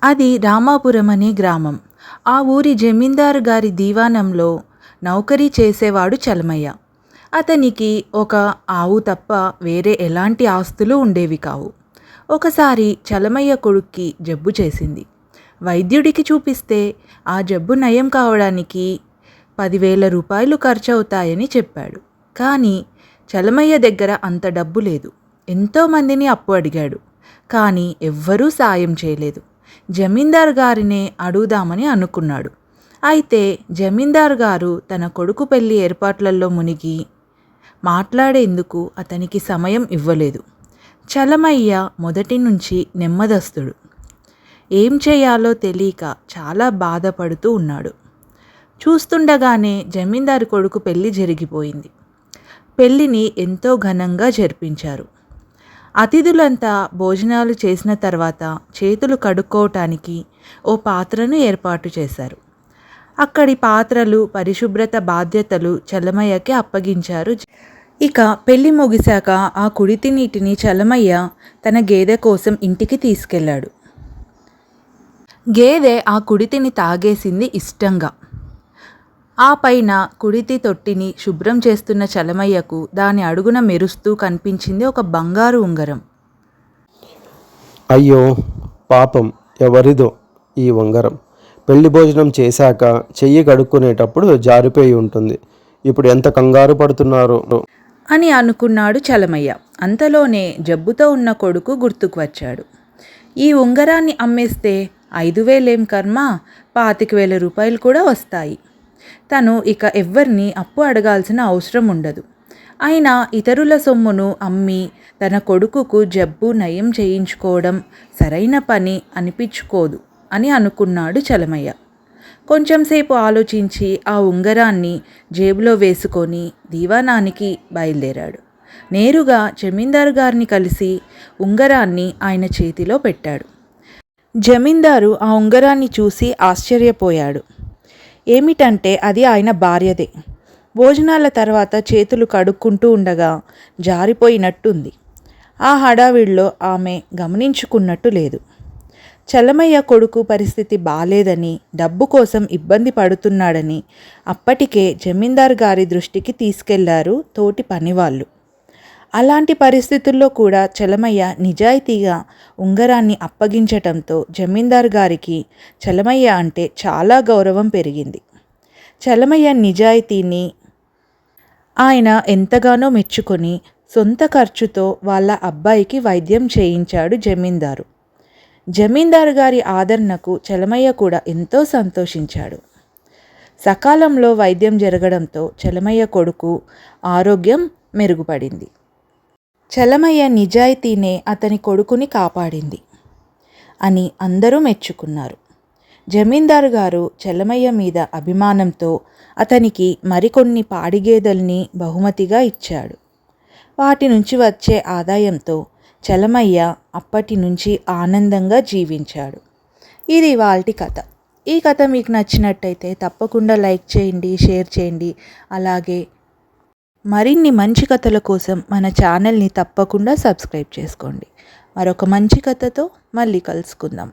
అది రామాపురం అనే గ్రామం. ఆ ఊరి జమీందారు గారి దీవానంలో నౌకరీ చేసేవాడు చలమయ్య. అతనికి ఒక ఆవు తప్ప వేరే ఎలాంటి ఆస్తులు ఉండేవి కావు. ఒకసారి చలమయ్య కొడుక్కి జబ్బు చేసింది. వైద్యుడికి చూపిస్తే ఆ జబ్బు నయం కావడానికి 10,000 రూపాయలు ఖర్చవుతాయని చెప్పాడు. కానీ చలమయ్య దగ్గర అంత డబ్బు లేదు. ఎంతోమందిని అప్పు అడిగాడు. కానీ ఎవ్వరూ సాయం చేయలేదు. జమీందారు గారినే అడుగుదామని అనుకున్నాడు. అయితే జమీందారు గారు తన కొడుకు పెళ్లి ఏర్పాట్లలో మునిగి మాట్లాడేందుకు అతనికి సమయం ఇవ్వలేదు. చలమయ్య మొదటి నుంచి నెమ్మదస్తుడు. ఏం చేయాలో తెలియక చాలా బాధపడుతూ ఉన్నాడు. చూస్తుండగానే జమీందారు కొడుకు పెళ్లి జరిగిపోయింది. పెళ్లిని ఎంతో ఘనంగా జరిపించారు. అతిథులంతా భోజనాలు చేసిన తర్వాత చేతులు కడుక్కోవటానికి ఓ పాత్రను ఏర్పాటు చేశారు. అక్కడి పాత్రలు, పరిశుభ్రత బాధ్యతలు చలమయ్యకి అప్పగించారు. ఇక పెళ్లి ముగిశాక ఆ కుడితి నీటిని చలమయ్య తన గేదె కోసం ఇంటికి తీసుకెళ్ళాడు. గేదె ఆ కుడితిని తాగేసింది ఇష్టంగా. ఆ పైన కుడితి తొట్టిని శుభ్రం చేస్తున్న చలమయ్యకు దాని అడుగున మెరుస్తూ కనిపించింది ఒక బంగారు ఉంగరం. అయ్యో పాపం, ఎవరిదో ఈ ఉంగరం. పెళ్లి భోజనం చేశాక చెయ్యి కడుక్కునేటప్పుడు జారిపోయి ఉంటుంది. ఇప్పుడు ఎంత కంగారు పడుతున్నారో అని అనుకున్నాడు చలమయ్య. అంతలోనే జబ్బుతో ఉన్న కొడుకు గుర్తుకు వచ్చాడు. ఈ ఉంగరాన్ని అమ్మేస్తే 5,000 ఏం కర్మ, 25,000 రూపాయలు కూడా వస్తాయి. తను ఇక ఎవ్వరిని అప్పు అడగాల్సిన అవసరం ఉండదు. అయినా ఇతరుల సొమ్మును అమ్మి తన కొడుకుకు జబ్బు నయం చేయించుకోవడం సరైన పని అనిపించుకోదు అని అనుకున్నాడు చలమయ్య. కొంచెంసేపు ఆలోచించి ఆ ఉంగరాన్ని జేబులో వేసుకొని దీవానానికి బయలుదేరాడు. నేరుగా జమీందారు గారిని కలిసి ఉంగరాన్ని ఆయన చేతిలో పెట్టాడు. జమీందారు ఆ ఉంగరాన్ని చూసి ఆశ్చర్యపోయాడు. ఏమిటంటే అది ఆయన భార్యదే. భోజనాల తర్వాత చేతులు కడుక్కుంటూ ఉండగా జారిపోయినట్టుంది. ఆ హడావిడిలో ఆమె గమనించుకున్నట్టు లేదు. చలమయ్య కొడుకు పరిస్థితి బాలేదని, డబ్బు కోసం ఇబ్బంది పడుతున్నాడని అప్పటికే జమీందారు గారి దృష్టికి తీసుకెళ్లారు తోటి పనివాళ్ళు. అలాంటి పరిస్థితుల్లో కూడా చలమయ్య నిజాయితీగా ఉంగరాన్ని అప్పగించటంతో జమీందారు గారికి చలమయ్య అంటే చాలా గౌరవం పెరిగింది. చలమయ్య నిజాయితీని ఆయన ఎంతగానో మెచ్చుకొని సొంత ఖర్చుతో వాళ్ళ అబ్బాయికి వైద్యం చేయించాడు జమీందారు. జమీందారు గారి ఆదరణకు చలమయ్య కూడా ఎంతో సంతోషించాడు. సకాలంలో వైద్యం జరగడంతో చలమయ్య కొడుకు ఆరోగ్యం మెరుగుపడింది. చలమయ్య నిజాయితీనే అతని కొడుకుని కాపాడింది అని అందరూ మెచ్చుకున్నారు. జమీందారు గారు చలమయ్య మీద అభిమానంతో అతనికి మరికొన్ని పాడిగేదెల్ని బహుమతిగా ఇచ్చాడు. వాటి నుంచి వచ్చే ఆదాయంతో చలమయ్య అప్పటి నుంచి ఆనందంగా జీవించాడు. ఇది ఇవాల్టి కథ. ఈ కథ మీకు నచ్చినట్టయితే తప్పకుండా లైక్ చేయండి, షేర్ చేయండి. అలాగే మరిన్ని మంచి కథల కోసం మన ఛానల్ని తప్పకుండా సబ్స్క్రైబ్ చేసుకోండి. మరొక మంచి కథతో మళ్ళీ కలుసుకుందాం.